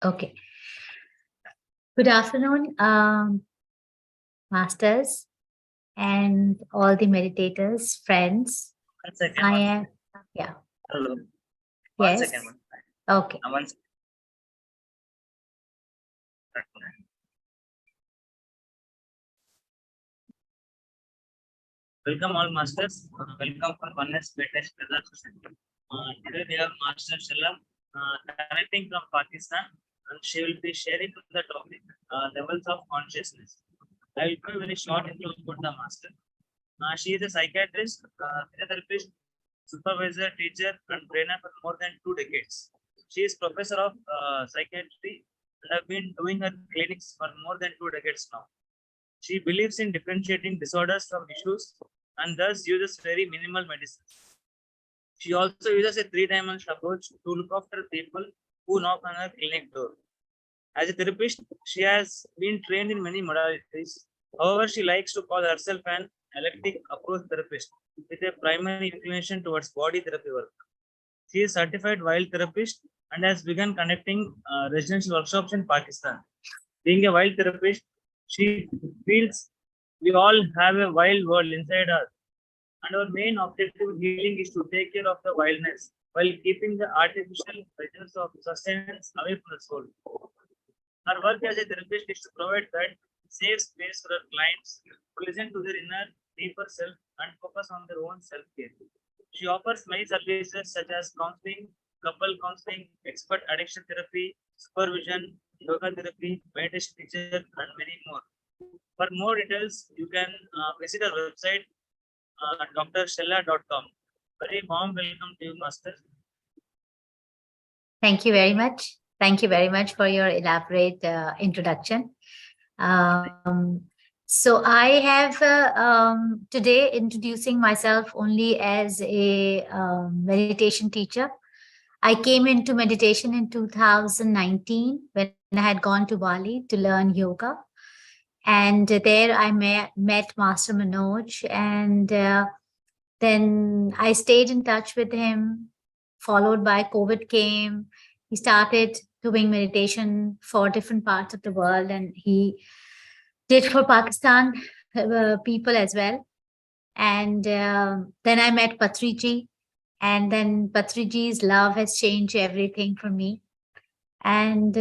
Okay. Good afternoon, masters and all the meditators, friends. One second, I one am, second. yeah, Hello. One second. yes. Okay. One second. Welcome all masters. Welcome for Wildness Meditation Session. Today we have Master Shehla connecting from Pakistan, and she will be sharing the topic levels of consciousness. I will give a very short intro about the master. She is a psychiatrist, psychotherapist, supervisor, teacher, and trainer for more than 2 decades. She is professor of psychiatry and have been doing her clinics for more than 2 decades now. She believes in differentiating disorders from issues and thus uses very minimal medicine. She also uses a three-dimensional approach to look after people who knock on her clinic door. As a therapist, she has been trained in many modalities. However, she likes to call herself an eclectic approach therapist with a primary inclination towards body therapy work. She is certified wild therapist and has begun conducting residential workshops in Pakistan. Being a wild therapist, she feels we all have a wild world inside us, and our main objective in healing is to take care of the wildness while keeping the artificial pleasures of sustenance away from the soul. Her work as a therapist is to provide that safe space for her clients to listen to their inner, deeper self and focus on their own self-care. She offers many services such as counseling, couple counseling, expert addiction therapy, supervision, yoga therapy, meditation teacher, and many more. For more details, you can visit our website, drshella.com. Very warm welcome to you, Master. Thank you very much. Thank you very much for your elaborate introduction. Um, so I have today introducing myself only as a meditation teacher. I came into meditation in 2019 when I had gone to Bali to learn yoga. And there I met Master Manoj, and then I stayed in touch with him, followed by COVID came. He started doing meditation for different parts of the world, and he did for Pakistan people as well. And then I met Patriji, and then Patriji's love has changed everything for me. And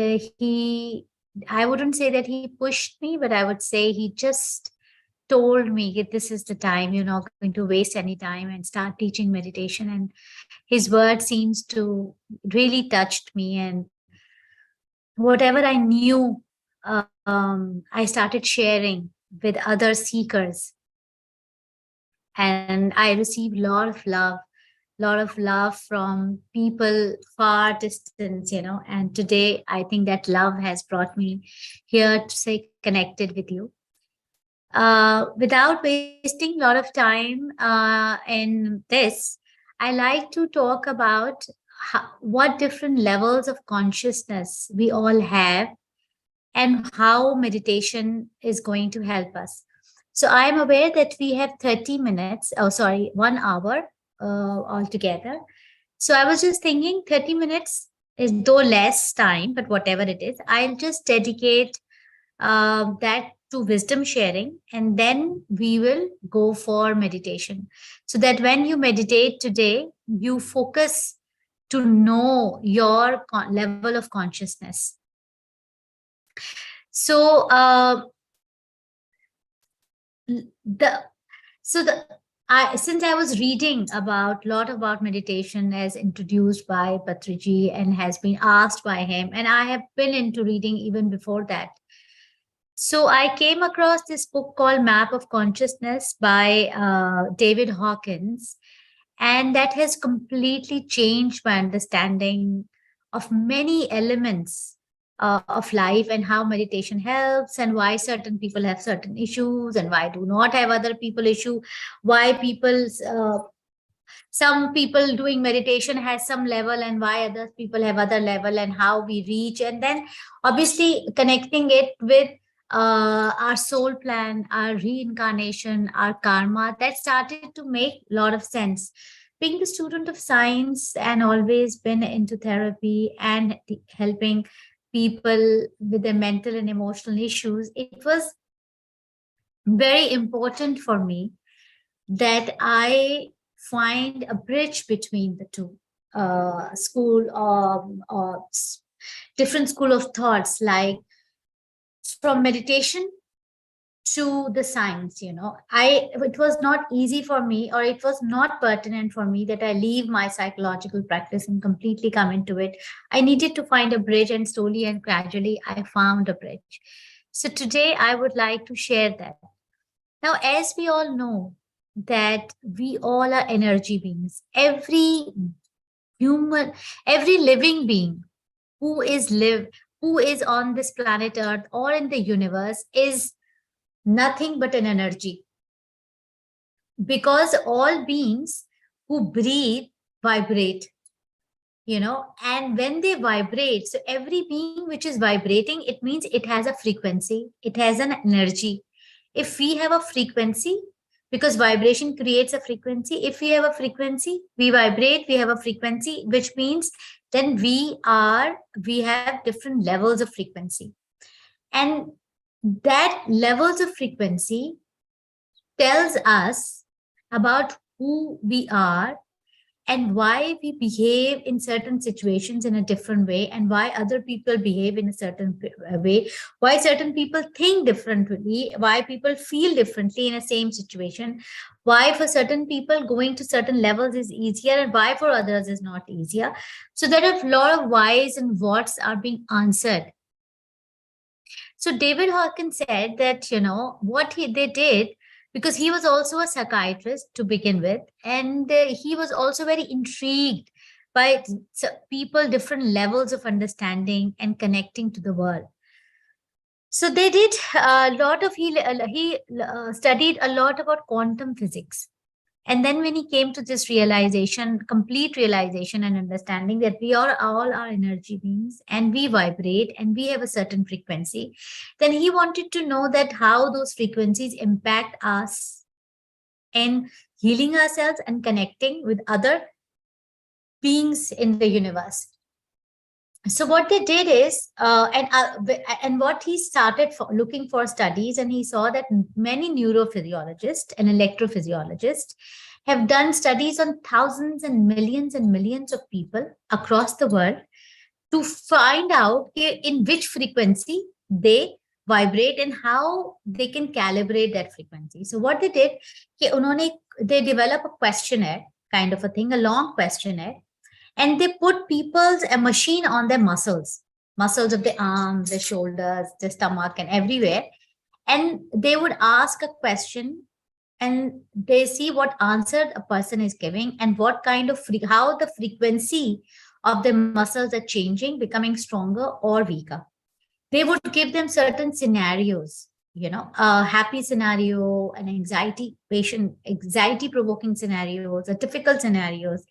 I wouldn't say that he pushed me, but I would say he just told me that this is the time, you're not going to waste any time and start teaching meditation. And his word seems to really touched me. And whatever I knew, I started sharing with other seekers. And I received a lot of love from people far distance, and today I think that love has brought me here to stay connected with you. Without wasting a lot of time in this, I like to talk about what different levels of consciousness we all have and how meditation is going to help us. So I'm aware that we have 30 minutes, 1 hour altogether. So I was just thinking 30 minutes is though less time, but whatever it is, I'll just dedicate that to wisdom sharing, and then we will go for meditation. So that when you meditate today, you focus to know your level of consciousness. So the so the I since I was reading about a lot about meditation as introduced by Patriji and has been asked by him, and I have been into reading even before that. So I came across this book called Map of Consciousness by David Hawkins, and that has completely changed my understanding of many elements of life and how meditation helps and why certain people have certain issues and why do not have other people issue, why some people doing meditation has some level and why other people have other level and how we reach, and then obviously connecting it with our soul plan, our reincarnation, our karma. That started to make a lot of sense. Being a student of science and always been into therapy and helping people with their mental and emotional issues, it was very important for me that I find a bridge between the two school different school of thoughts, like from meditation to the science. It was not easy for me, or it was not pertinent for me, that I leave my psychological practice and completely come into it. I needed to find a bridge, and slowly and gradually I found a bridge. So today I would like to share that. Now, as we all know, that we all are energy beings. Human, every living being who is on this planet Earth or in the universe is nothing but an energy, because all beings who breathe vibrate, and when they vibrate, so every being which is vibrating, it means it has a frequency, it has an energy. If we have a frequency, because vibration creates a frequency, if we have a frequency, we vibrate, we have a frequency, which means then we have different levels of frequency. And that levels of frequency tells us about who we are, and why we behave in certain situations in a different way, and why other people behave in a certain way, why certain people think differently, why people feel differently in a same situation, why for certain people going to certain levels is easier and why for others is not easier. So there are a lot of whys and whats are being answered. So David Hawkins said that, they did, because he was also a psychiatrist to begin with, and he was also very intrigued by people, different levels of understanding and connecting to the world. So they did a lot of, he studied a lot about quantum physics. And then when he came to this realization, complete realization and understanding that we are all our energy beings and we vibrate and we have a certain frequency, then he wanted to know that how those frequencies impact us in healing ourselves and connecting with other beings in the universe. So what they did is, and what he started looking for studies, and he saw that many neurophysiologists and electrophysiologists have done studies on thousands and millions of people across the world to find out in which frequency they vibrate and how they can calibrate that frequency. So what they did, they develop a questionnaire kind of a thing, a long questionnaire, and they put a machine on their muscles of the arms, the shoulders, the stomach, and everywhere. And they would ask a question, and they see what answer a person is giving, and what kind of how the frequency of the muscles are changing, becoming stronger or weaker. They would give them certain scenarios, a happy scenario, an anxiety provoking scenarios, a difficult scenarios,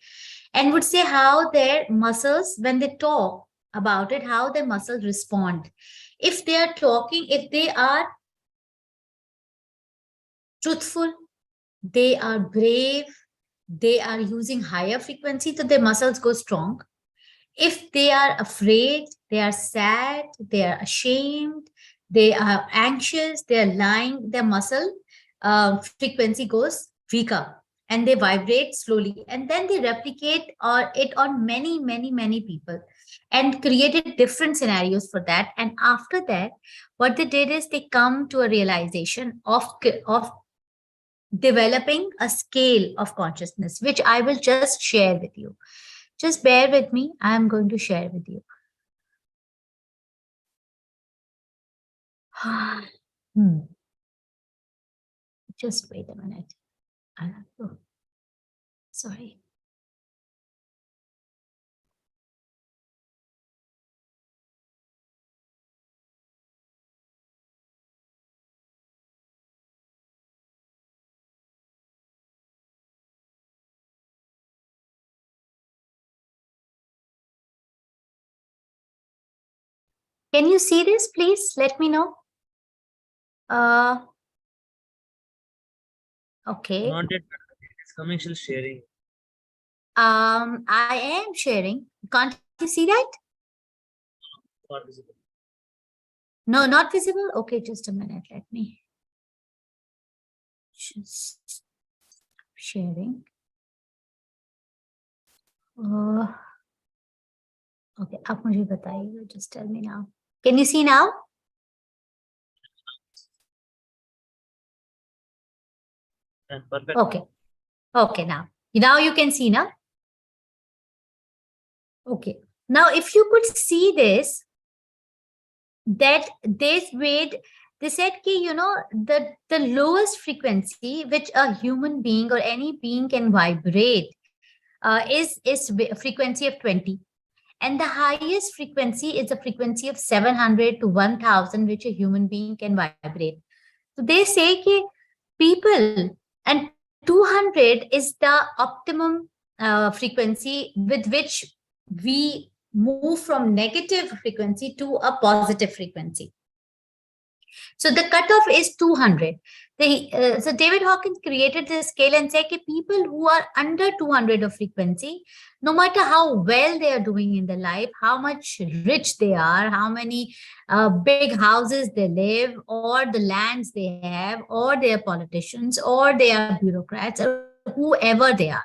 and would say how their muscles, when they talk about it, how their muscles respond. If they are talking, if they are truthful, they are brave, they are using higher frequency, so their muscles go strong. If they are afraid, they are sad, they are ashamed, they are anxious, they are lying, their muscle frequency goes weaker, and they vibrate slowly. And then they replicate it on many people, and created different scenarios for that. And after that, what they did is they come to a realization of developing a scale of consciousness, which I will just share with you. Just bear with me. I am going to share with you. Hmm. Just wait a minute. Sorry. Can you see this, please? Let me know. Okay. Not yet. It's coming, still sharing. I am sharing. Can't you see that? Not visible. No, not visible. Okay, just a minute. Let me just sharing. Uh, okay, आप मुझे बताइएगा. Just tell me now. Can you see now? Perfect. Okay. Okay, now you can see now. Okay. Now, if you could see this, that they said ki, the lowest frequency which a human being or any being can vibrate is frequency of 20. And the highest frequency is the frequency of 700 to 1000, which a human being can vibrate. So they say ki people, and 200 is the optimum frequency with which we move from negative frequency to a positive frequency. So the cutoff is 200. So David Hawkins created this scale and said that people who are under 200 of frequency, no matter how well they are doing in their life, how much rich they are, how many big houses they live, or the lands they have, or they are politicians, or they are bureaucrats, or whoever they are.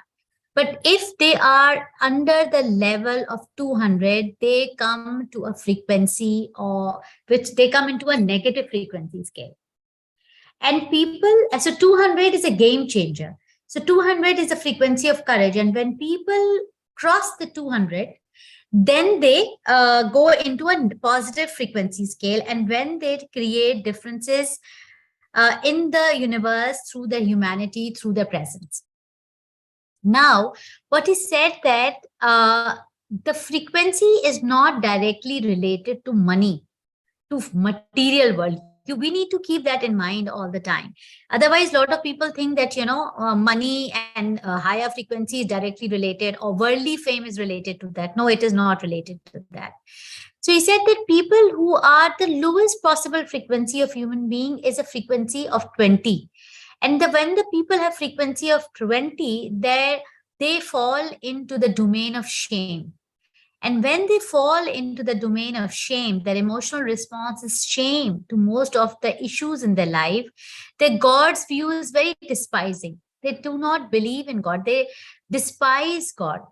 But if they are under the level of 200, they come to a frequency or which they come into a negative frequency scale. And people, so 200 is a game changer. So 200 is the frequency of courage. And when people cross the 200, then they go into a positive frequency scale. And when they create differences in the universe through their humanity, through their presence. Now, what is said that the frequency is not directly related to money, to material world. We need to keep that in mind all the time. Otherwise, a lot of people think that, money and higher frequency is directly related, or worldly fame is related to that. No, it is not related to that. So he said that people who are the lowest possible frequency of human being is a frequency of 20. And when the people have frequency of 20, they fall into the domain of shame. And when they fall into the domain of shame, their emotional response is shame to most of the issues in their life. Their God's view is very despising. They do not believe in God. They despise God,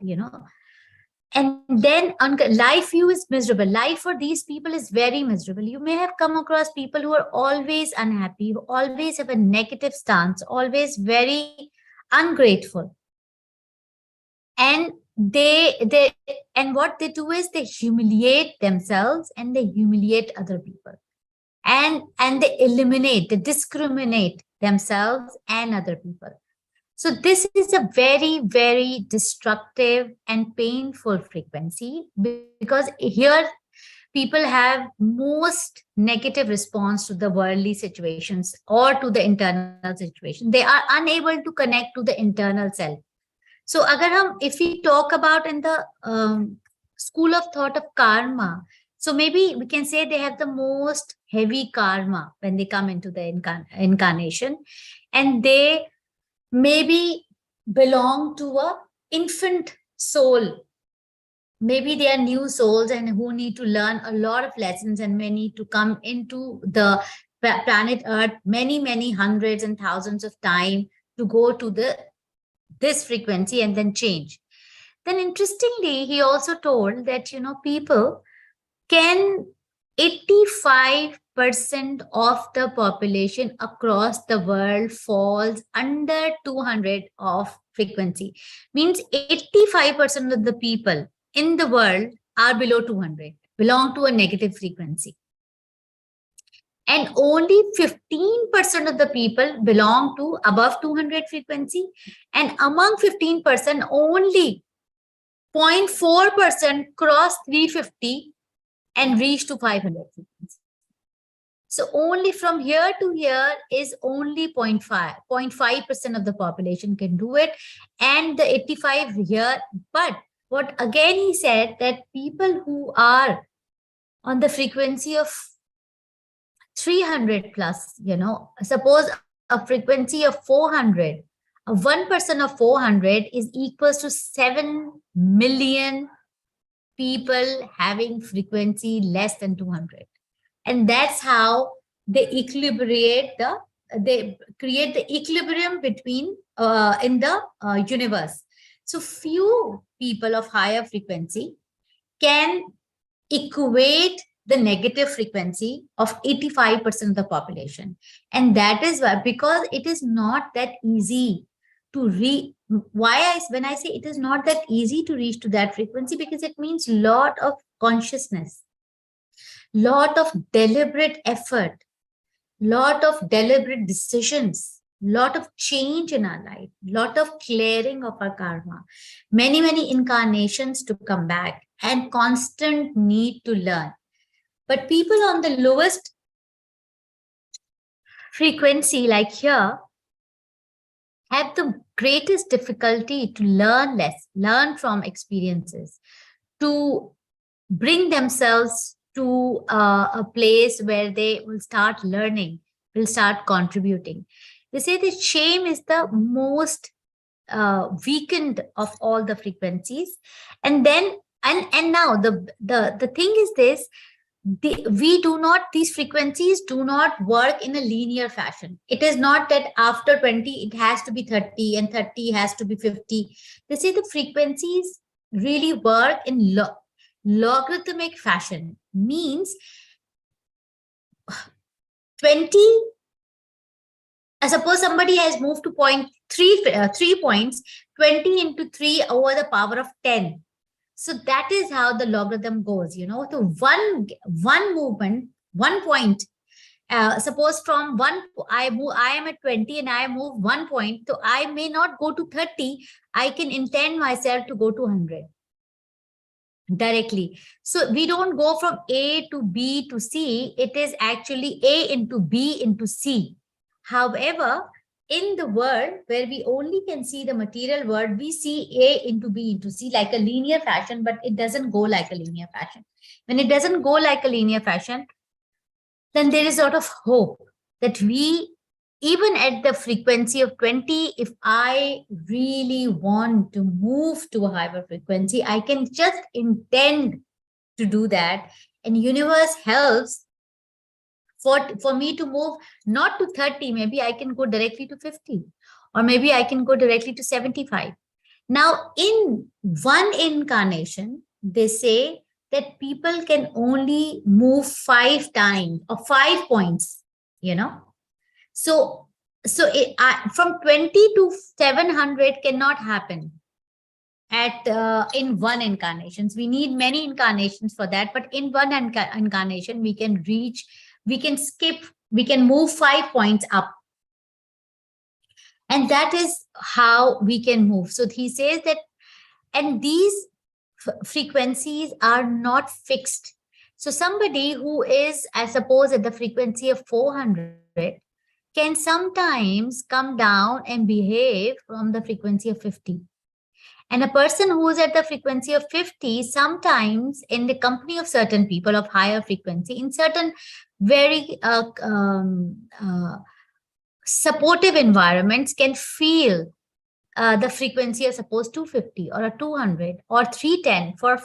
And then life view is miserable. Life for these people is very miserable. You may have come across people who are always unhappy, who always have a negative stance, always very ungrateful. And and what they do is they humiliate themselves and they humiliate other people. And they eliminate, they discriminate themselves and other people. So this is a very, very destructive and painful frequency, because here people have most negative response to the worldly situations or to the internal situation. They are unable to connect to the internal self. So if we talk about in the school of thought of karma, so maybe we can say they have the most heavy karma when they come into the incarnation, and they maybe belong to a infant soul. Maybe they are new souls and who need to learn a lot of lessons, and may need to come into the planet Earth many, many hundreds and thousands of times to go to this frequency and then change. Then interestingly, he also told that, people can 85% of the population across the world falls under 200 of frequency. Means 85% of the people in the world are below 200, belong to a negative frequency. And only 15% of the people belong to above 200 frequency. And among 15%, only 0.4% cross 350 and reach to 500 frequency. So only from here to here is only 0.5% of the population can do it, and the 85 here. But what again he said, that people who are on the frequency of 300 plus, suppose a frequency of 400, 1% of 400 is equals to 7 million people having frequency less than 200. And that's how they they create the equilibrium between in the universe. So few people of higher frequency can equate the negative frequency of 85% of the population. And that is why, because it is not that easy to when I say it is not that easy to reach to that frequency, because it means lot of consciousness, lot of deliberate effort, lot of deliberate decisions, lot of change in our life, lot of clearing of our karma, many incarnations to come back, and constant need to learn. But people on the lowest frequency, like here, have the greatest difficulty to learn less, learn from experiences, to bring themselves to a place where they will start learning, will start contributing. They say that shame is the most weakened of all the frequencies. And then, and now the thing is this, these frequencies do not work in a linear fashion. It is not that after 20 it has to be 30 and 30 has to be 50. They say the frequencies really work in logarithmic fashion. Means 20, suppose somebody has moved to point 3 points, 20 into 3 over the power of 10. So that is how the logarithm goes, So one movement, 1 point. Suppose from I am at 20 and I move 1 point, so I may not go to 30. I can intend myself to go to 100 directly. So we don't go from A to B to C. It is actually A into B into C. However, in the world where we only can see the material world, we see A into B into C like a linear fashion, but it doesn't go like a linear fashion. When it doesn't go like a linear fashion, then there is sort of hope that even at the frequency of 20, if I really want to move to a higher frequency, I can just intend to do that. And universe helps for me to move not to 30, maybe I can go directly to 50, or maybe I can go directly to 75. Now, in one incarnation, they say that people can only move 5 times or 5 points, So from 20 to 700 cannot happen at in one incarnations. We need many incarnations for that, but in one incarnation we can reach, we can skip, we can move 5 points up, and that is how we can move. So he says that, and these frequencies are not fixed. So somebody who is, I suppose, at the frequency of 400 can sometimes come down and behave from the frequency of 50. And a person who is at the frequency of 50, sometimes in the company of certain people of higher frequency, in certain very supportive environments, can feel the frequency of suppose 250 or a 200 or 310 for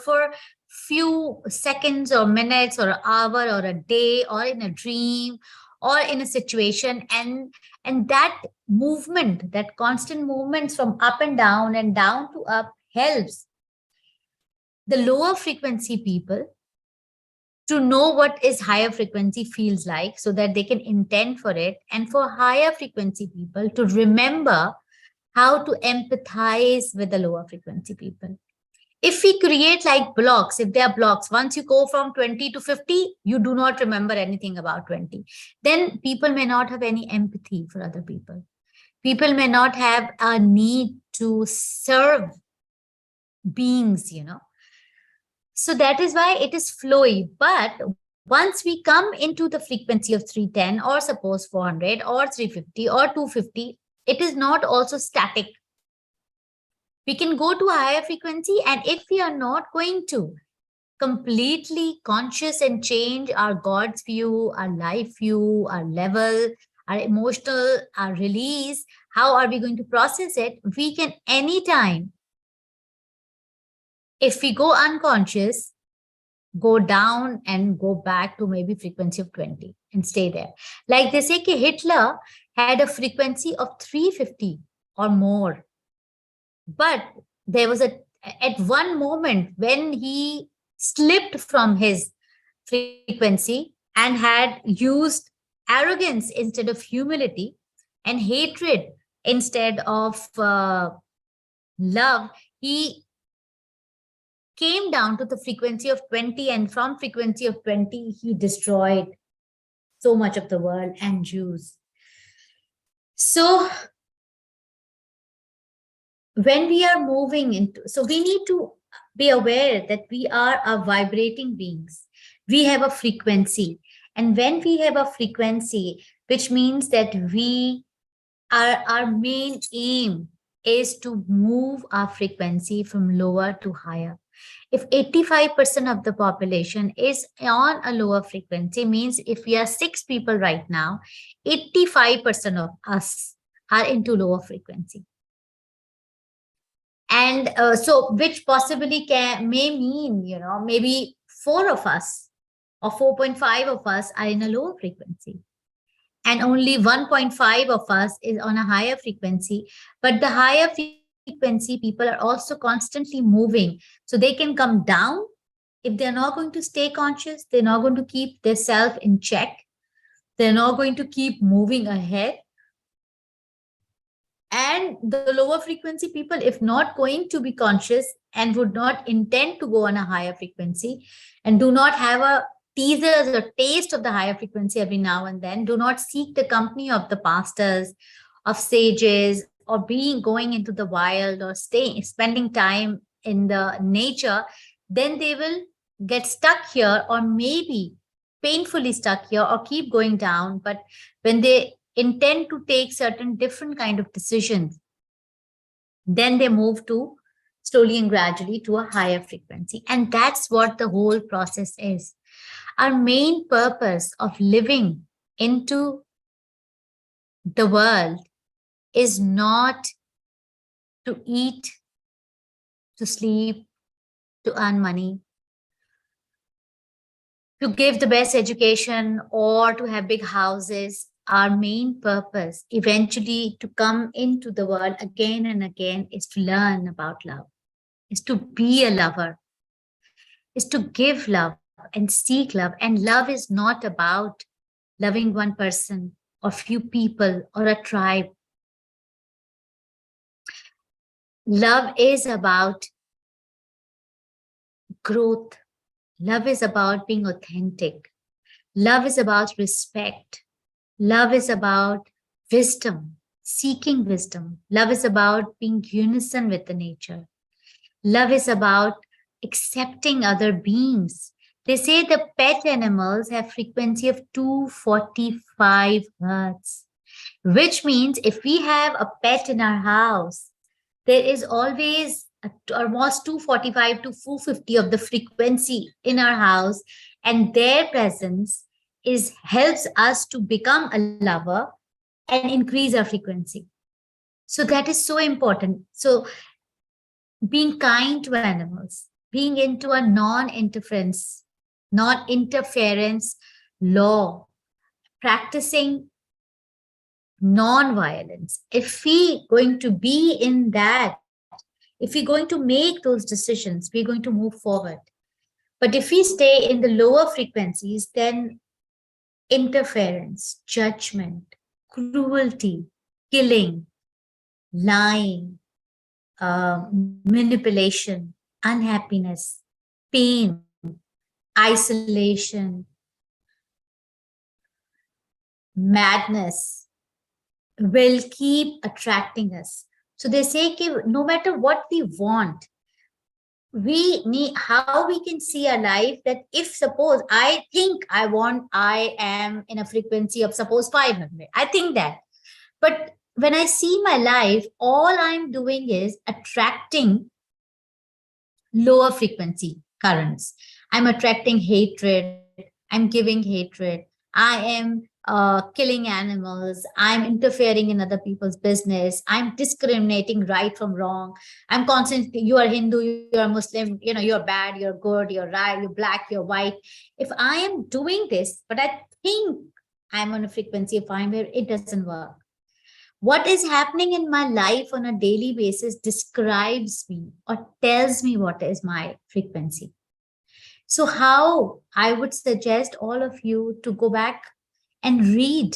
few seconds or minutes or an hour or a day or in a dream or in a situation, and that movement, that constant movements from up and down to up, helps the lower frequency people to know what is higher frequency feels like, so that they can intend for it, and for higher frequency people to remember how to empathize with the lower frequency people. If we create like blocks, if there are blocks, once you go from 20 to 50, you do not remember anything about 20. Then people may not have any empathy for other people. People may not have a need to serve beings, So that is why it is flowy. But once we come into the frequency of 310 or suppose 400 or 350 or 250, it is not also static. We can go to a higher frequency, and if we are not going to completely conscious and change our God's view, our life view, our level, our emotional, our release, how are we going to process it? We can anytime, if we go unconscious, go down and go back to maybe frequency of 20 and stay there. Like they say कि Hitler had a frequency of 350 or more. But there was at one moment when he slipped from his frequency and had used arrogance instead of humility and hatred instead of love. He came down to the frequency of 20, and from frequency of 20 he destroyed so much of the world and Jews. So when we are moving into, so we need to be aware that we are a vibrating beings. We have a frequency. And when we have a frequency, which means that our main aim is to move our frequency from lower to higher. If 85% of the population is on a lower frequency, means if we are 6 people right now, 85% of us are into lower frequency. And so which possibly may mean, maybe 4 of us or 4.5 of us are in a lower frequency, and only 1.5 of us is on a higher frequency. But the higher frequency people are also constantly moving, so they can come down if they're not going to stay conscious. They're not going to keep their self in check. They're not going to keep moving ahead. And the lower frequency people, if not going to be conscious and would not intend to go on a higher frequency and do not have a teasers or taste of the higher frequency every now and then, do not seek the company of the pastors, of sages, or going into the wild, or spending time in the nature, then they will get stuck here, or maybe painfully stuck here, or keep going down. But when they intend to take certain different kind of decisions, then they move to slowly and gradually to a higher frequency. And that's what the whole process is. Our main purpose of living into the world is not to eat, to sleep, to earn money, to give the best education, or to have big houses. Our main purpose, eventually to come into the world again and again, is to learn about love, is to be a lover, is to give love and seek love. And love is not about loving one person or few people or a tribe. Love is about growth. Love is about being authentic. Love is about respect. Love is about wisdom, seeking wisdom. Love is about being unison with the nature. Love is about accepting other beings. They say the pet animals have frequency of 245 hertz, which means if we have a pet in our house, there is always almost 245 to 450 of the frequency in our house, and their presence helps us to become a lover and increase our frequency. So that is so important. So being kind to animals, being into a non-interference law, practicing non-violence. If we going to be in that, if we're going to make those decisions, we're going to move forward. But if we stay in the lower frequencies, then interference, judgment, cruelty, killing, lying, manipulation, unhappiness, pain, isolation, madness will keep attracting us. So they say no matter what we want, we need, how we can see our life, that if suppose I think I am in a frequency of suppose 500, I think that. But when I see my life, all I'm doing is attracting lower frequency currents. I'm attracting hatred. I'm giving hatred. I am killing animals. I'm interfering in other people's business. I'm discriminating right from wrong. I'm constantly, you are Hindu, you are Muslim, you're bad, you're good, you're right, you're black, you're white. If I am doing this, but I think I'm on a frequency of fine where it doesn't work. What is happening in my life on a daily basis describes me or tells me what is my frequency. So, how I would suggest all of you to go back and read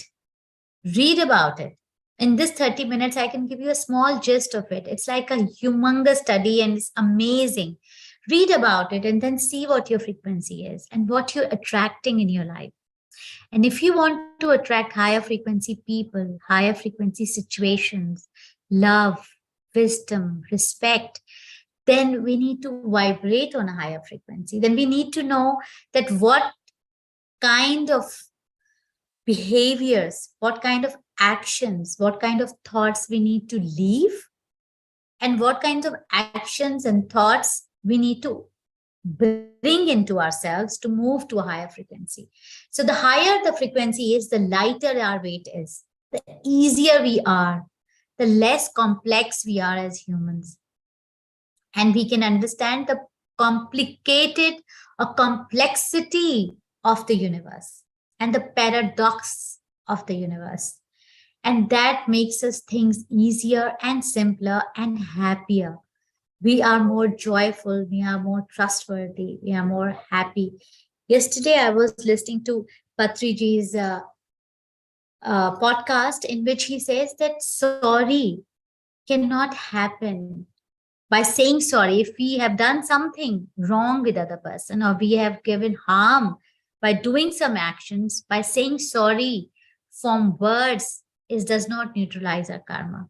about it. In this 30 minutes, I can give you a small gist of it. It's like a humongous study and it's amazing. Read about it and then see what your frequency is and what you're attracting in your life. And if you want to attract higher frequency people, higher frequency situations, love, wisdom, respect, then we need to vibrate on a higher frequency. Then we need to know that what kind of behaviors, what kind of actions, what kind of thoughts we need to leave, and what kinds of actions and thoughts we need to bring into ourselves to move to a higher frequency. So the higher the frequency is, the lighter our weight is, the easier we are, the less complex we are as humans. And we can understand the complicated or complexity of the universe and the paradox of the universe. And that makes us things easier and simpler and happier. We are more joyful, we are more trustworthy, we are more happy. Yesterday, I was listening to Patriji's podcast in which he says that sorry cannot happen by saying sorry. If we have done something wrong with other person or we have given harm by doing some actions, by saying sorry from words, it does not neutralize our karma.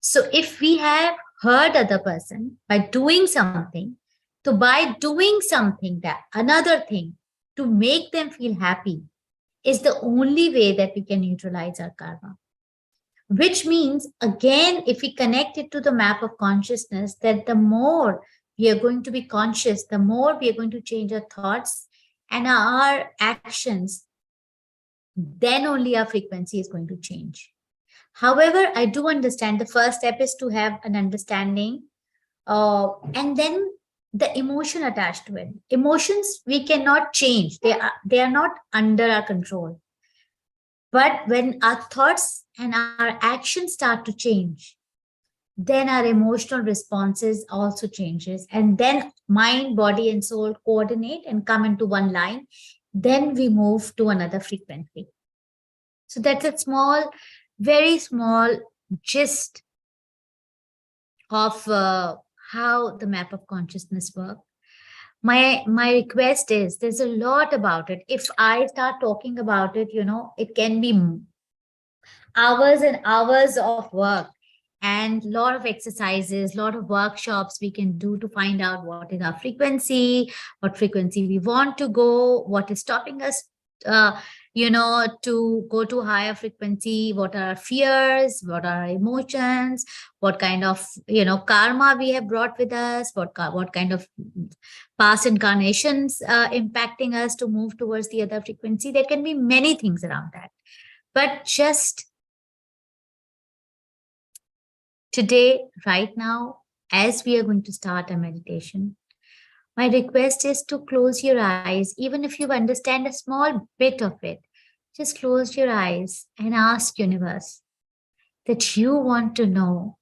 So if we have hurt other person by doing something, so by doing something, that another thing to make them feel happy is the only way that we can neutralize our karma. Which means, again, if we connect it to the map of consciousness, that the more we are going to be conscious, the more we are going to change our thoughts and our actions, then only our frequency is going to change. However, I do understand the first step is to have an understanding, and then the emotion attached to it. Emotions we cannot change; they are not under our control. But when our thoughts and our actions start to change, then our emotional responses also changes, and then mind, body, and soul coordinate and come into one line. Then we move to another frequency. So that's a small, very small gist of how the map of consciousness works. My request is, there's a lot about it. If I start talking about it, it can be hours and hours of work and a lot of exercises, a lot of workshops we can do to find out what is our frequency, what frequency we want to go, what is stopping us, to go to higher frequency, what are our fears, what are our emotions, what kind of, karma we have brought with us, what kind of past incarnations impacting us to move towards the other frequency. There can be many things around that. But just today, right now, as we are going to start a meditation, my request is to close your eyes. Even if you understand a small bit of it, just close your eyes and ask universe that you want to know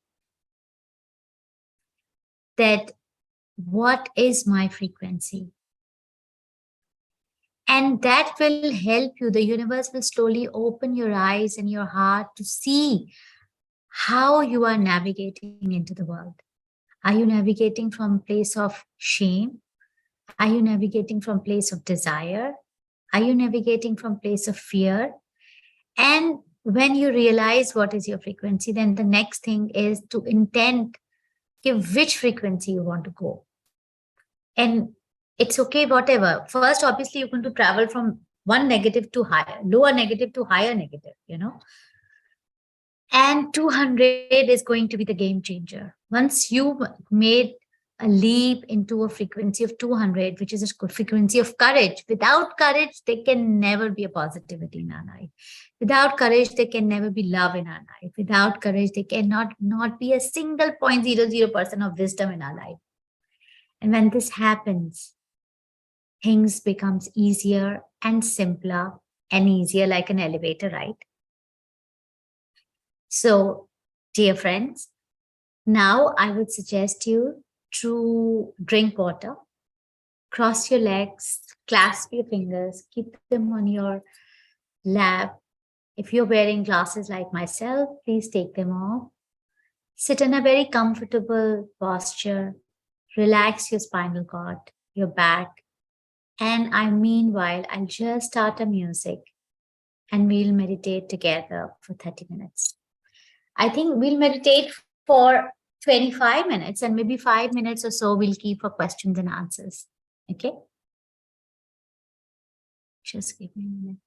that what is my frequency. And that will help you. The universe will slowly open your eyes and your heart to see how you are navigating into the world. Are you navigating from a place of shame? Are you navigating from a place of desire? Are you navigating from a place of fear? And when you realize what is your frequency, then the next thing is to intend which frequency you want to go. And it's okay, whatever. First, obviously, you're going to travel from one negative to higher, lower negative to higher negative, And 200 is going to be the game changer. Once you made a leap into a frequency of 200, which is a frequency of courage. Without courage, there can never be a positivity in our life. Without courage, there can never be love in our life. Without courage, there cannot not be a single 0.00% of wisdom in our life. And when this happens, things becomes easier and simpler and easier like an elevator ride. So, dear friends, now I would suggest you to drink water, cross your legs, clasp your fingers, keep them on your lap. If you're wearing glasses like myself, please take them off. Sit in a very comfortable posture. Relax your spinal cord, your back. And meanwhile, I'll just start a music and we'll meditate together for 30 minutes. I think we'll meditate for 25 minutes and maybe 5 minutes or so we'll keep for questions and answers. Okay? Just give me a minute.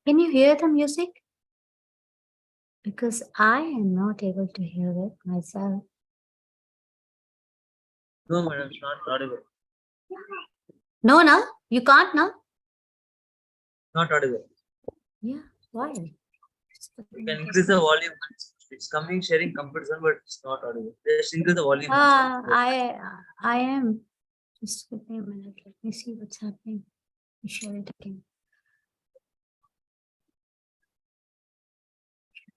Can you hear the music? Because I am not able to hear it myself. No, madam, it's not audible. No, no, you can't now? Not audible. Yeah, why? You can increase the volume. It's coming sharing comparison, but it's not audible. Just increase the volume. I am. Just give me a minute. Let me see what's happening. I'll share it again.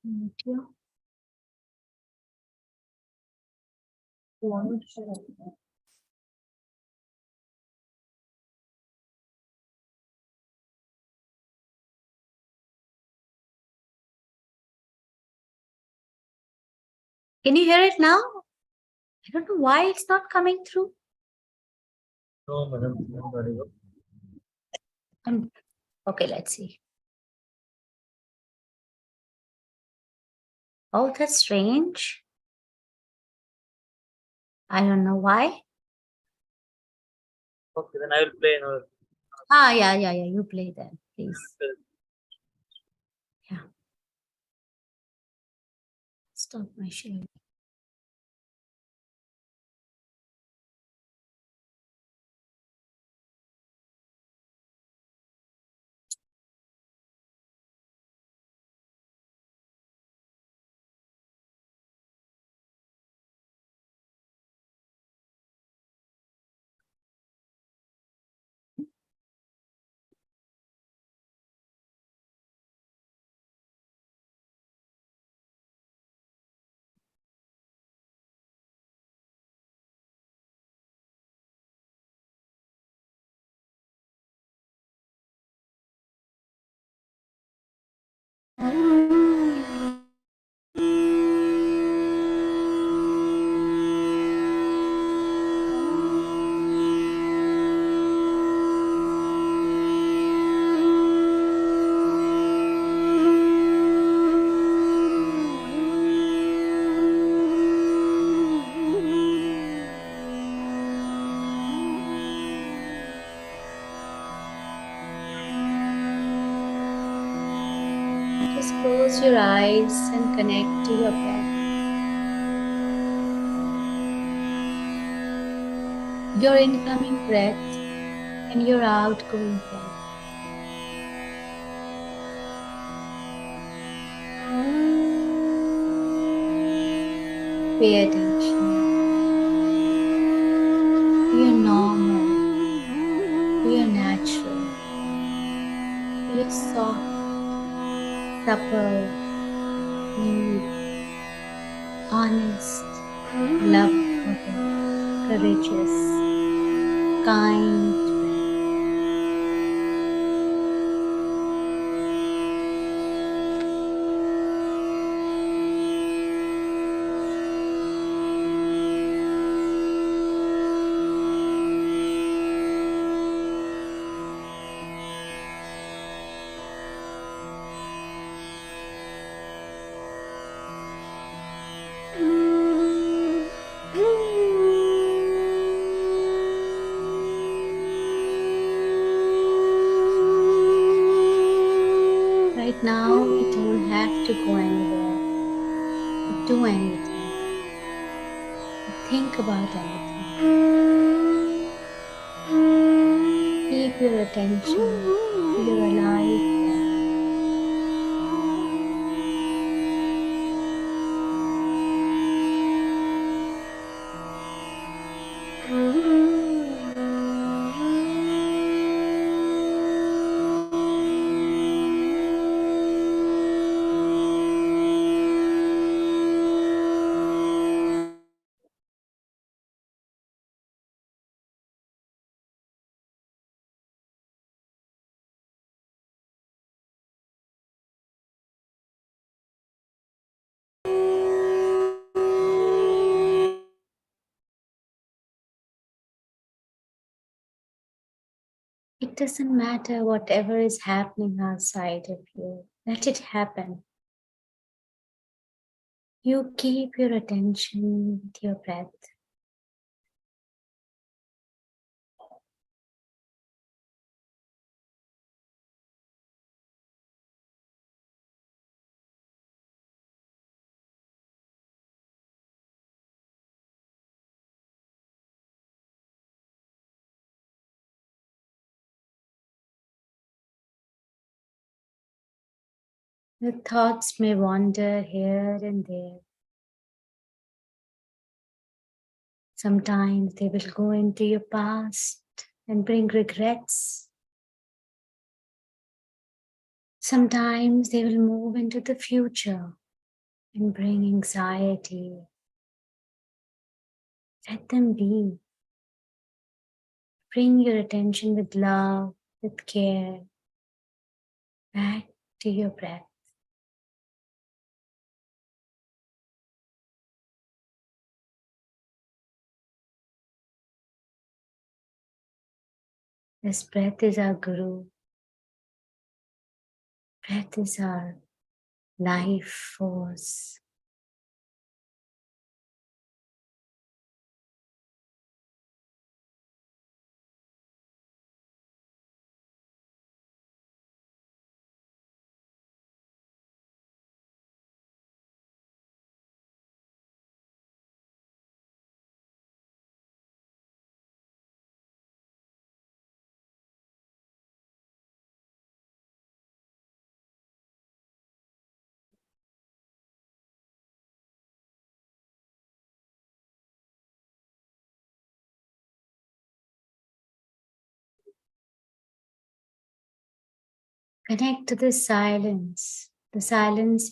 Here. Can you hear it now? I don't know why it's not coming through. No, madam, it's not audible. Okay, let's see. Oh, that's strange. I don't know why. Okay, then I will play another. Yeah. You play then, please. Yeah. Stop my sharing. Just close your eyes and connect to your breath. Your incoming breath and your outgoing breath. Pay attention to your normal, to your natural, to your soft, supple, deep, honest, love-loving, courageous, kind breath. Right now, we don't have to go anywhere, or do anything, or think about anything. Keep your attention to your alive breath. It doesn't matter whatever is happening outside of you. Let it happen. You keep your attention with your breath. The thoughts may wander here and there. Sometimes they will go into your past and bring regrets. Sometimes they will move into the future and bring anxiety. Let them be. Bring your attention with love, with care, back to your breath. This breath is our guru. Breath is our life force. Connect to the silence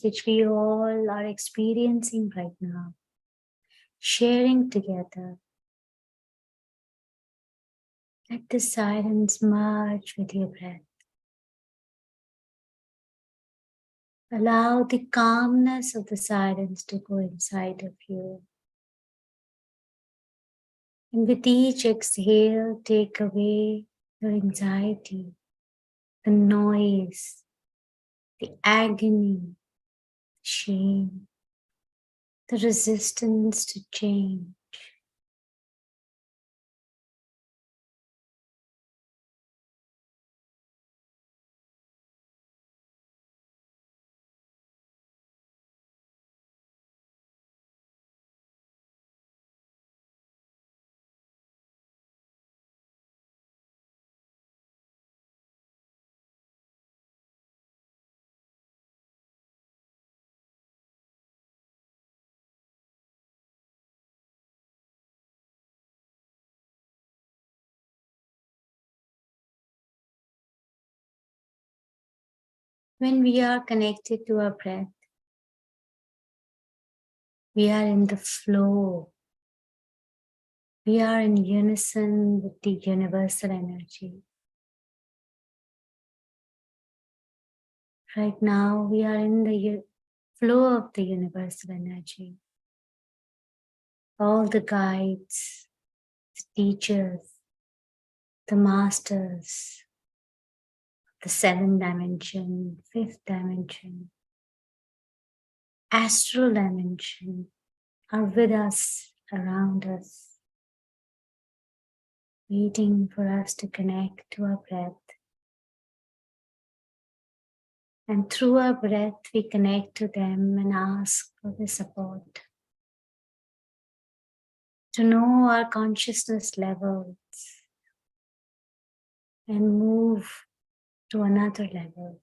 which we all are experiencing right now, sharing together. Let the silence merge with your breath. Allow the calmness of the silence to go inside of you. And with each exhale, take away your anxiety, the noise, the agony, shame, the resistance to change. When we are connected to our breath, we are in the flow. We are in unison with the universal energy. Right now, we are in the flow of the universal energy. All the guides, the teachers, the masters, the seventh dimension, fifth dimension, astral dimension are with us, around us, waiting for us to connect to our breath. And through our breath, we connect to them and ask for the support. To know our consciousness levels and move to another level.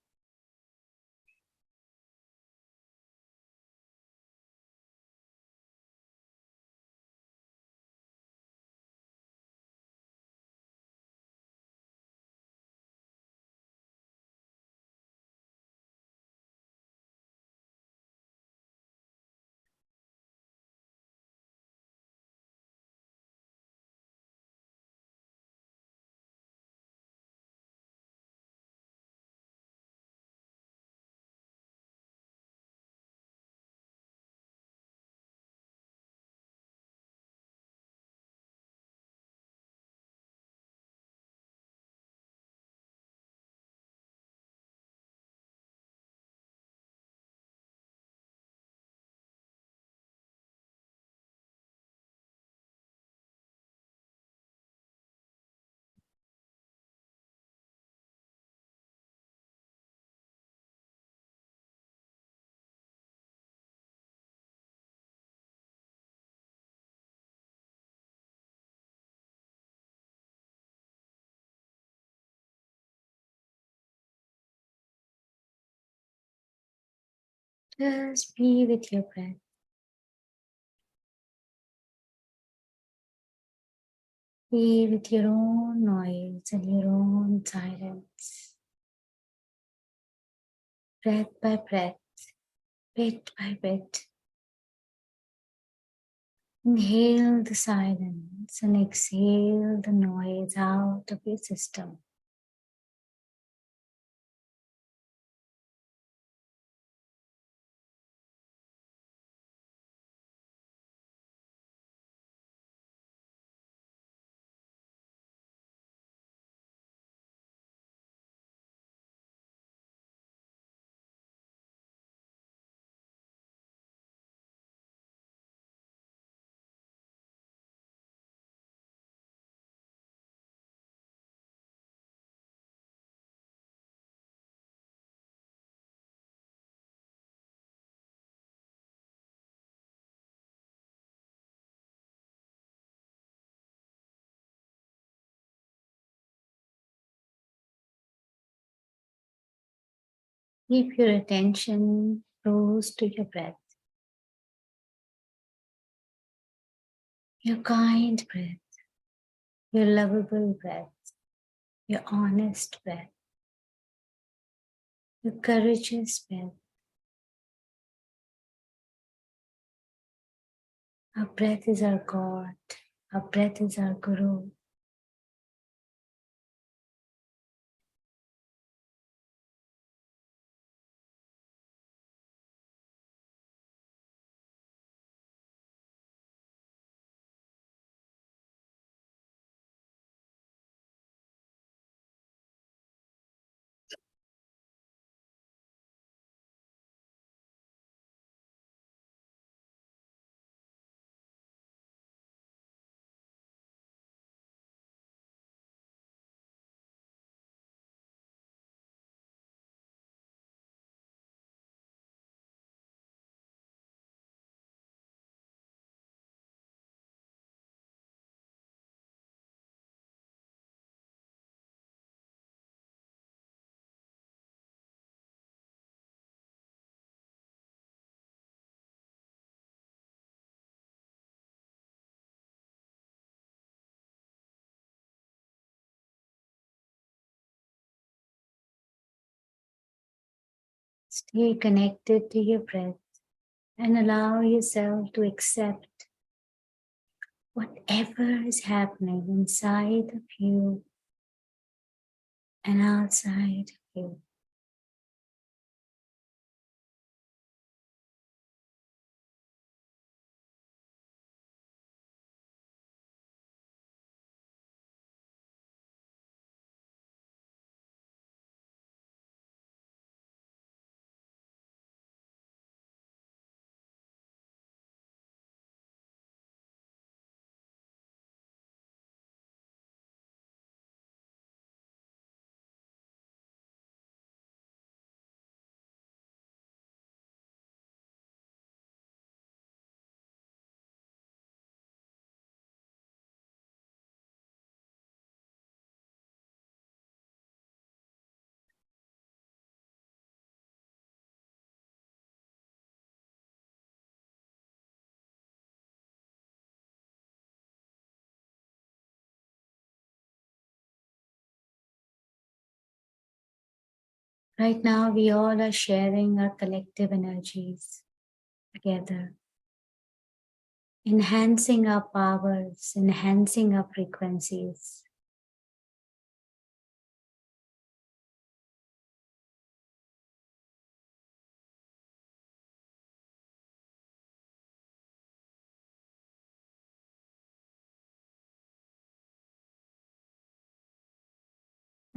Just be with your breath. Be with your own noise and your own silence. Breath by breath, bit by bit. Inhale the silence and exhale the noise out of your system. Keep your attention close to your breath. Your kind breath, your lovable breath, your honest breath, your courageous breath. Our breath is our God. Our breath is our Guru. Stay connected to your breath and allow yourself to accept whatever is happening inside of you and outside of you. Right now, we all are sharing our collective energies together, enhancing our powers, enhancing our frequencies.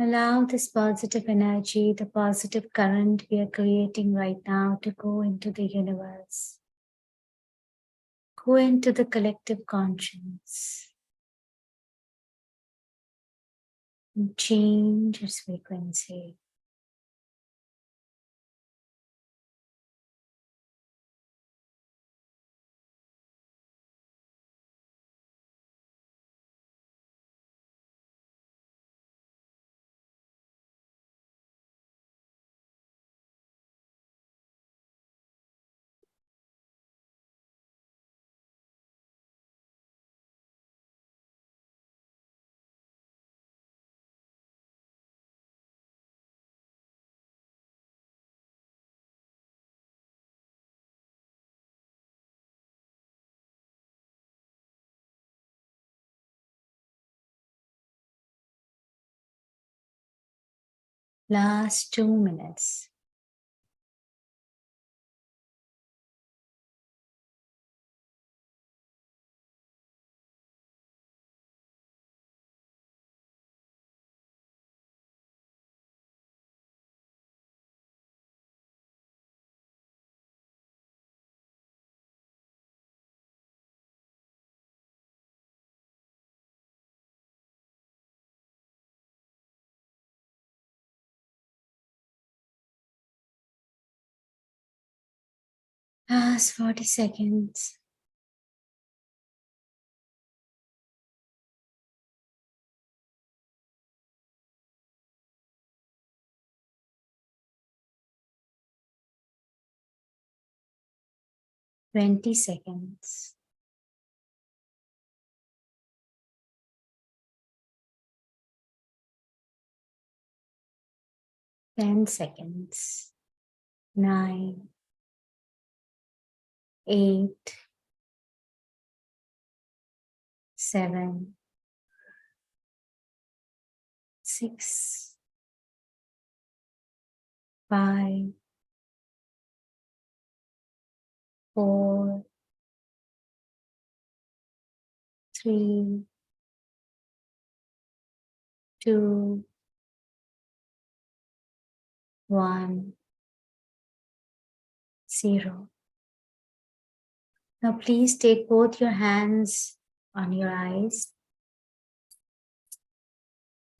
Allow this positive energy, the positive current we are creating right now to go into the universe, go into the collective conscience, and change its frequency. Last 2 minutes. Last 40 seconds. 20 seconds. 10 seconds. 9, 8, 7, 6, 5, 4, 3, 2, 1, 0. Now please take both your hands on your eyes.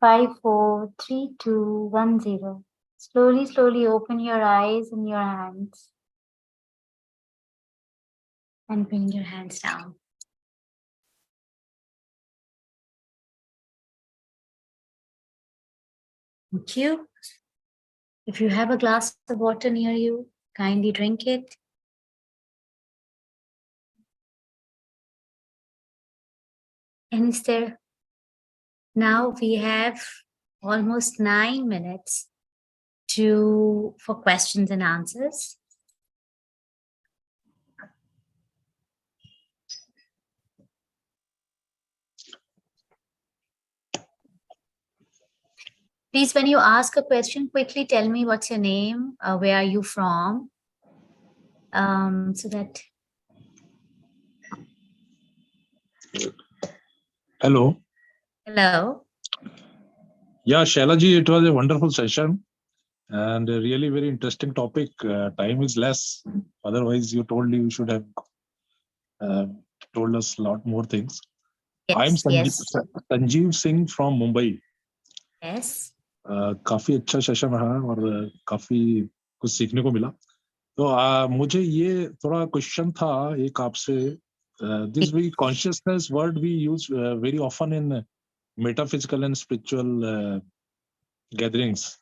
5, 4, 3, 2, 1, 0. Slowly, slowly open your eyes and your hands and bring your hands down. Thank you. If you have a glass of water near you, kindly drink it. And is there, now we have almost 9 minutes for questions and answers. Please, when you ask a question, quickly tell me what's your name, where are you from, so that. Hello. Hello. Yeah, Shehla ji, it was a wonderful session and a really very interesting topic. Time is less. Otherwise, you told you should have told us a lot more things. Yes, I'm yes. Sanjeev Singh from Mumbai. Yes. काफी अच्छा session रहा और काफी कुछ सीखने को मिला. तो मुझे ये थोड़ा क्वेश्चन था एक आपसे. This we consciousness word we use very often in metaphysical and spiritual gatherings.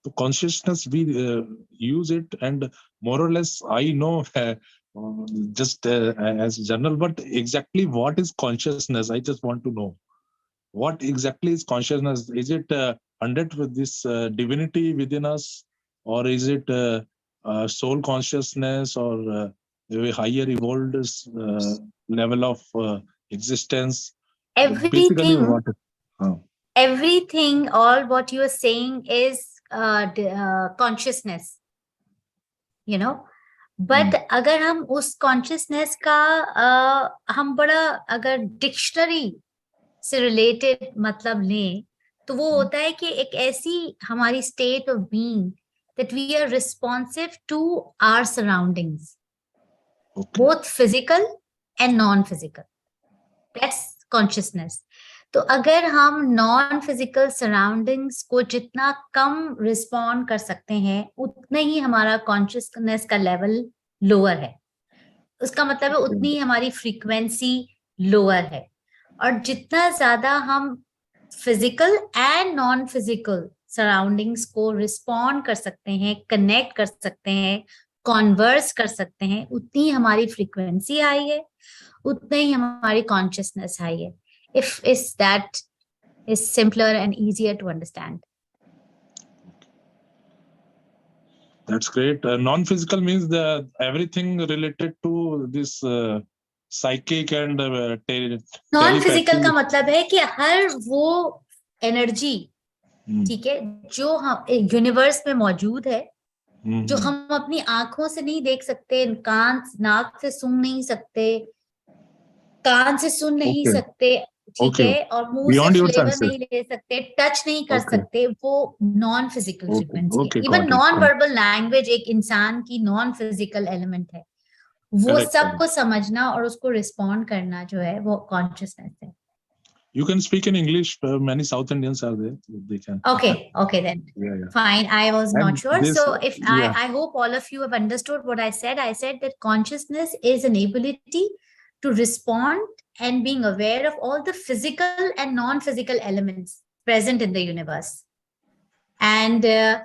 So consciousness we use it, and more or less I know just as general, but exactly what is consciousness? I just want to know what exactly is consciousness. Is it 100 with this divinity within us, or is it soul consciousness, or a higher evolved level of existence? Basically, Everything, what? everything, all what you are saying is consciousness, you know. But अगर हम उस consciousness का हम बड़ा अगर dictionary से related मतलब लें तो वो होता है कि एक ऐसी हमारी state of being that we are responsive to our surroundings, both physical and non physical. That's consciousness. तो अगर हम नॉन फिजिकल सराउंडिंग्स को जितना कम रिस्पॉन्ड कर सकते हैं उतना ही हमारा कॉन्शियसनेस का लेवल लोअर है. उसका मतलब है उतनी ही हमारी फ्रीक्वेंसी लोअर है. और जितना ज्यादा हम physical and non physical surroundings को रिस्पॉन्ड कर सकते हैं, कनेक्ट कर सकते हैं, कॉन्वर्स कर सकते हैं, उतनी हमारी फ्रीक्वेंसी हाई है, उतना ही हमारी कॉन्शियसनेस हाई है. If that is simpler and easier to understand. That's great. Non-physical means everything related to this psychic and non-physical का मतलब है कि हर वो एनर्जी, ठीक है, जो हम यूनिवर्स में मौजूद है, जो हम अपनी आंखों से नहीं देख सकते, कान नाक से सूंघ नहीं सकते, कान से सुन नहीं सकते, ठीक है, और मुंह से फ्लेवर नहीं ले सकते, टच नहीं कर सकते, वो नॉन फिजिकल फ्रीक्वेंसी है. इवन नॉन वर्बल लैंग्वेज एक इंसान की नॉन फिजिकल एलिमेंट है. वो सबको समझना और उसको रिस्पॉन्ड करना जो है वो कॉन्शियसनेस है. You can speak in English. Many South Indians are there. They can. Okay then. Yeah. Fine. I was not sure. So if I hope all of you have understood what I said. I said that consciousness is an ability to respond and being aware of all the physical and non-physical elements present in the universe. And the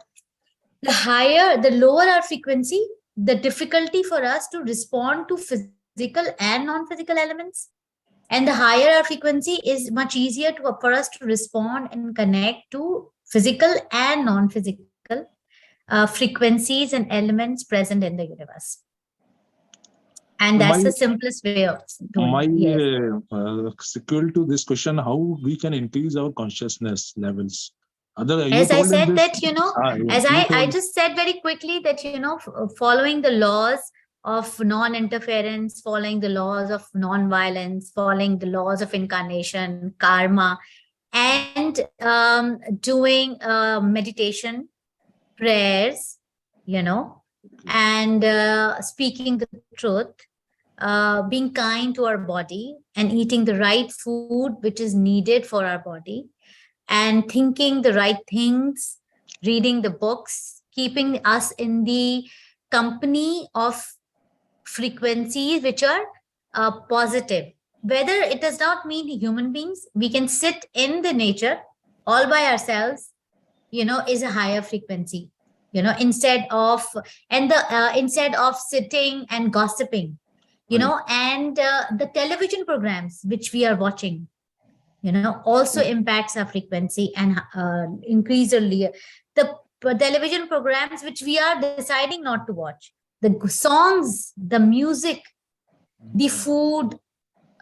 lower our frequency, the difficulty for us to respond to physical and non-physical elements. And the higher our frequency is much easier for us to respond and connect to physical and non-physical frequencies and elements present in the universe. And that's the simplest way of doing it. Sequel to this question, how we can increase our consciousness levels? As I said that, as I just said very quickly that, following the laws of non-interference, following the laws of non-violence, following the laws of incarnation, karma, and doing meditation, prayers, and speaking the truth, being kind to our body and eating the right food which is needed for our body, and thinking the right things, reading the books, keeping us in the company of frequencies which are positive. Whether it does not mean human beings, we can sit in the nature all by ourselves, is a higher frequency, instead of sitting and gossiping, and the television programs which we are watching, also impacts our frequency and increase the television programs which we are deciding not to watch, the songs, the music, the food,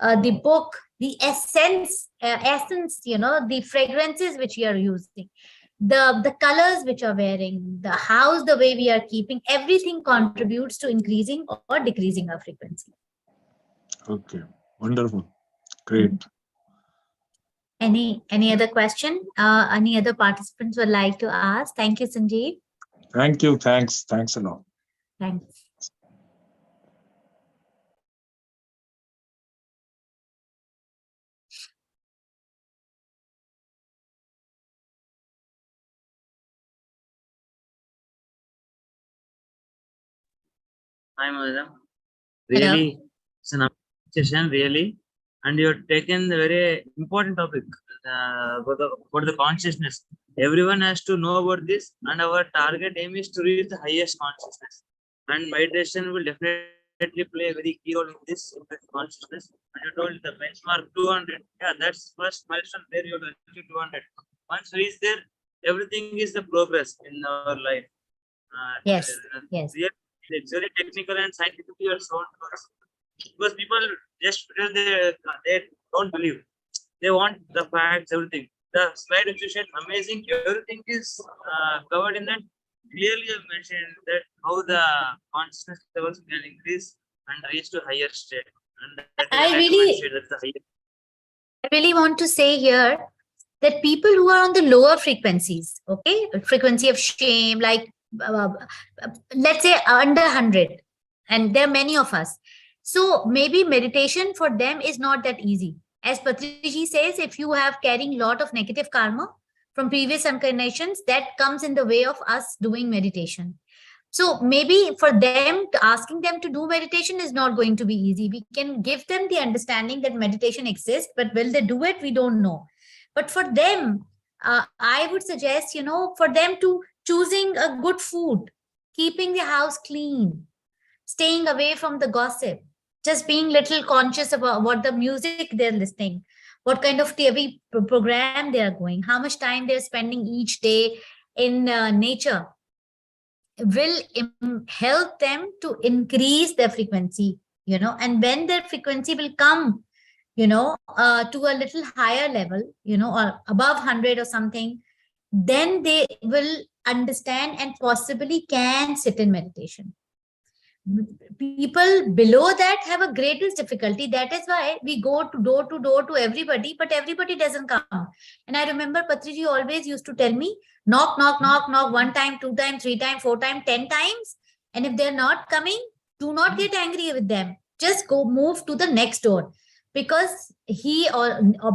the book, the essence, the fragrances which we are using, the colors which are wearing, the house, the way we are keeping, everything contributes to increasing or decreasing our frequency. Okay, wonderful, great. Any other question? Any other participants would like to ask? Thank you, Sanjeev. Thank you. Thanks a lot. Thanks. Hi, madam. Hello. Really, it's an amazing session, really. And you have taken the very important topic about the consciousness. Everyone has to know about this, and our target aim is to reach the highest consciousness. And meditation will definitely play a very key role in this consciousness. And you told the benchmark 200. Yeah, that's first milestone there. You have to achieve 200. Once we reach there, everything is the progress in our life. Yes. Yes. It's very technical and scientifically also, because people just because they don't believe, they want the facts, everything. The slide which you said, amazing, everything is covered in that. Clearly, you mentioned that how the consciousness levels can increase and reach to higher state. And that is I really want to say here that people who are on the lower frequencies, okay, frequency of shame, like let's say under 100, and there are many of us, so maybe meditation for them is not that easy. As Patriji says, if you have carrying a lot of negative karma from previous incarnations, that comes in the way of us doing meditation. So maybe for them, asking them to do meditation is not going to be easy. We can give them the understanding that meditation exists, but will they do it? We don't know. But for them, I would suggest, for them to choosing a good food, keeping the house clean, staying away from the gossip, just being little conscious about what the music they're listening, what kind of TV program they are going, how much time they're spending each day in nature, will help them to increase their frequency, and when their frequency will come, to a little higher level, or above 100 or something, then they will understand and possibly can sit in meditation. People below that have a greatest difficulty. That is why we go to door to everybody, but everybody doesn't come. And I remember Patriji always used to tell me, knock, knock, knock, knock, 1 time, 2 time, 3 time, 4 time, 10 times. And if they're not coming, do not get angry with them. Just go move to the next door. Because he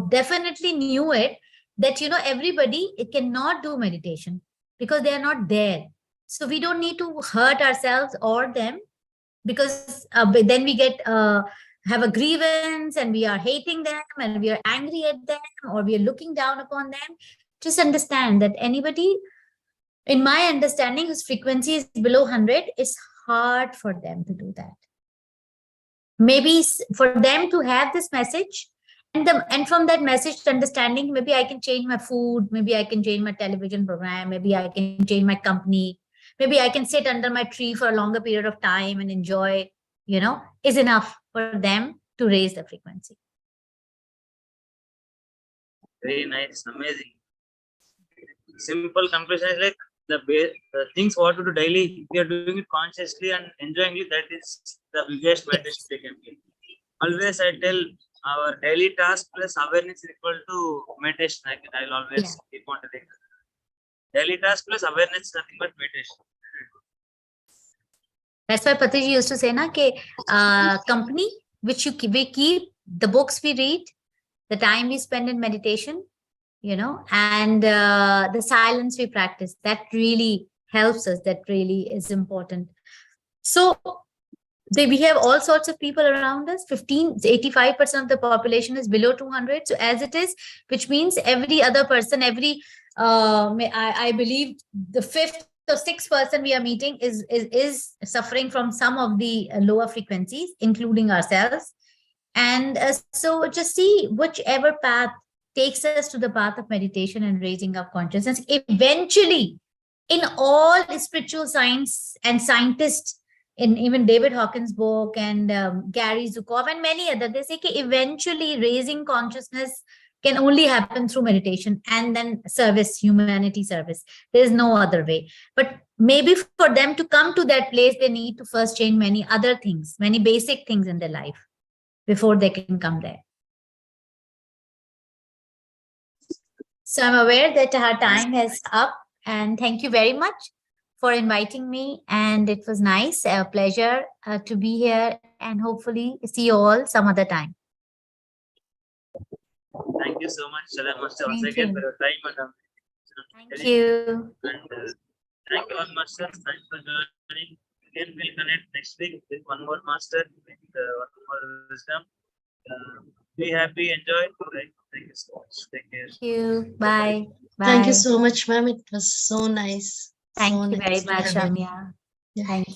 definitely knew it, that, everybody cannot do meditation because they are not there. So we don't need to hurt ourselves or them, because then we get have a grievance and we are hating them and we are angry at them or we are looking down upon them. Just understand that anybody, in my understanding, whose frequency is below 100, it's hard for them to do that. Maybe for them to have this message, and from that message understanding, maybe I can change my food, maybe I can change my television program, maybe I can change my company, maybe I can sit under my tree for a longer period of time and enjoy, is enough for them to raise the frequency. Very nice, amazing. Simple conclusion is like the things what to do daily, if we are doing it consciously and enjoying it, that is the biggest meditation they can give. Always I tell, our daily task plus awareness is equal to meditation. I'll always keep on telling. Daily task plus awareness is nothing but meditation. That's why Patriji used to say, company which we keep, the books we read, the time we spend in meditation, and the silence we practice, that really helps us. That really is important. So we have all sorts of people around us. 85% of the population is below 200. So as it is, which means every other person, I believe the fifth or sixth person we are meeting is suffering from some of the lower frequencies, including ourselves. And so just see whichever path takes us to the path of meditation and raising up consciousness. Eventually, in all spiritual science and scientists, in even David Hawkins' book and Gary Zukov and many other, they say that eventually raising consciousness can only happen through meditation and then service, humanity service. There is no other way. But maybe for them to come to that place, they need to first change many other things, many basic things in their life before they can come there. So I'm aware that our time is up, and thank you very much for inviting me. And it was nice, a pleasure to be here, and hopefully see you all some other time. Thank you so much, Shehla Master, once Thank again you. for your time and Thank you. And thank you all, masters. Thanks for joining. Again, we'll connect next week with one more master, with one more wisdom. Be happy, enjoy. Right. Thank you so much. Take care. Thank you. Bye. Bye. Thank you so much, ma'am. It was so nice. Thank So you very nice to much, have you. Ramya. Yeah. Thank you.